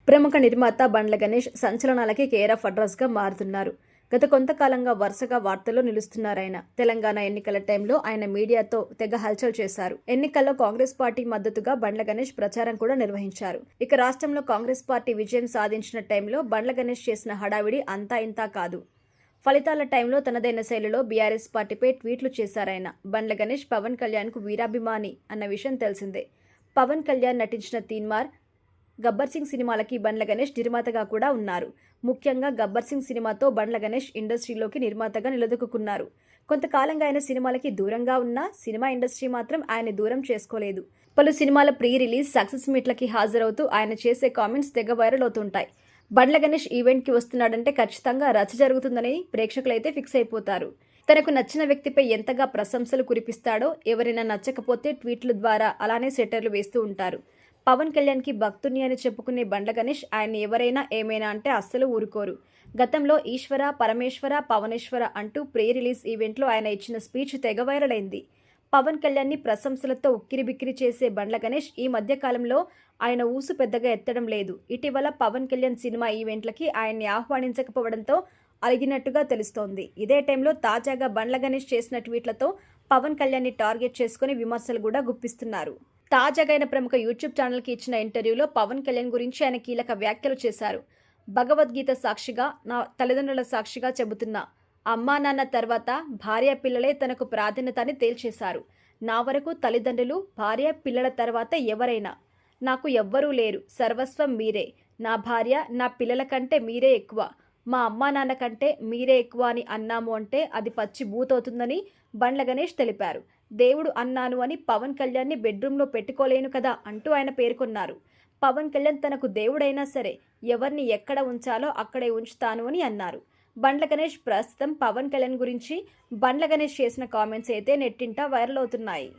ప్రముఖ నిర్మాత Bandla Ganesh సంచలనాలకి care of అడ్రస్గా మారుతున్నారు. గత కొంతకాలంగా వరుసగా వార్తల్లో నిలుస్తున్నారాయన. తెలంగాణ ఎన్నికల టైంలో ఆయన మీడియాతో తెగ హల్చల్ చేశారు. ఎన్నికల్లో కాంగ్రెస్ పార్టీ మద్దతుగా బండ్ల గణేష్ ప్రచారం కూడా నిర్వహించారు. ఇక రాష్ట్రంలో కాంగ్రెస్ పార్టీ విజయం సాధించిన టైంలో బండ్ల గణేష్ చేసిన హడావిడి అంతా ఇంతా కాదు. ఫలితాల టైంలో తనదైన శైలిలో బీఆర్ఎస్ పార్టీపై ట్వీట్లు చేశారాయన. బండ్ల గణేష్ పవన్ కళ్యాణ్కు వీరాభిమాని అన్న విషయం తెలిసిందే. పవన్ కళ్యాణ్ నటించిన తీన్మార్, గబ్బర్ సింగ్ సినిమాలకి బండ్ల గణేష్ నిర్మాతగా కూడా ఉన్నారు. ముఖ్యంగా గబ్బర్ సింగ్ సినిమాతో బండ్ల గణేష్ ఇండస్ట్రీలోకి నిర్మాతగా నిలదొక్కున్నారు. కొంతకాలంగా ఆయన సినిమాలకి దూరంగా ఉన్న సినిమా ఇండస్ట్రీ మాత్రం ఆయన దూరం చేసుకోలేదు. పలు సినిమాల ప్రీ రిలీజ్ సక్సెస్ మీట్లకి హాజరవుతూ ఆయన చేసే కామెంట్స్ తెగ వైరల్ అవుతుంటాయి. బండ్ల గణేష్ ఈవెంట్కి వస్తున్నాడంటే ఖచ్చితంగా రచ్చ జరుగుతుందని ప్రేక్షకులైతే ఫిక్స్ అయిపోతారు. తనకు నచ్చిన వ్యక్తిపై ఎంతగా ప్రశంసలు కురిపిస్తాడో, ఎవరైనా నచ్చకపోతే ట్వీట్ల ద్వారా అలానే సెటర్లు వేస్తూ ఉంటారు. పవన్ కళ్యాణ్కి భక్తుని అని చెప్పుకునే బండ్ల గణేష్ ఆయన్ని ఎవరైనా ఏమైనా అంటే అస్సలు ఊరుకోరు. గతంలో ఈశ్వర, పరమేశ్వర, పవనేశ్వర అంటూ ప్రీ రిలీజ్ ఈవెంట్లో ఆయన ఇచ్చిన స్పీచ్ తెగ వైరల్ అయింది. పవన్ కళ్యాణ్ని ప్రశంసలతో ఉక్కిరిబిక్కిరి చేసే బండ్ల గణేష్ ఈ మధ్య కాలంలో ఆయన ఊసు పెద్దగా ఎత్తడం లేదు. ఇటీవల పవన్ కళ్యాణ్ సినిమా ఈవెంట్లకి ఆయన్ని ఆహ్వానించకపోవడంతో అలిగినట్టుగా తెలుస్తోంది. ఇదే టైంలో తాజాగా బండ్ల గణేష్ చేసిన ట్వీట్లతో పవన్ కళ్యాణ్ని టార్గెట్ చేసుకుని విమర్శలు కూడా గుప్పిస్తున్నారు. తాజాగా ఆయన ప్రముఖ యూట్యూబ్ ఛానల్కి ఇచ్చిన ఇంటర్వ్యూలో పవన్ కళ్యాణ్ గురించి ఆయన కీలక వ్యాఖ్యలు చేశారు. భగవద్గీత సాక్షిగా, నా తల్లిదండ్రుల సాక్షిగా చెబుతున్నా, అమ్మా నాన్న తర్వాత భార్య పిల్లలే తనకు ప్రాధాన్యత అని తేల్చేశారు. నా వరకు తల్లిదండ్రులు, భార్య పిల్లల తర్వాత ఎవరైనా నాకు ఎవ్వరూ లేరు. సర్వస్వం మీరే. నా భార్య, నా పిల్లల కంటే మీరే ఎక్కువ. మా అమ్మా నాన్న కంటే మీరే ఎక్కువ అని అన్నాము అంటే అది పచ్చి బూతవుతుందని బండ్ల గణేష్ తెలిపారు. దేవుడు అన్నాను అని పవన్ కళ్యాణ్ని బెడ్రూమ్లో పెట్టుకోలేను కదా అంటూ ఆయన పేర్కొన్నారు. పవన్ కళ్యాణ్ తనకు దేవుడైనా సరే ఎవరిని ఎక్కడ ఉంచాలో అక్కడే ఉంచుతాను అని అన్నారు. బండ్ల గణేష్ ప్రస్తుతం పవన్ కళ్యాణ్ గురించి బండ్ల గణేష్ చేసిన కామెంట్స్ అయితే నెట్టింట వైరల్ అవుతున్నాయి.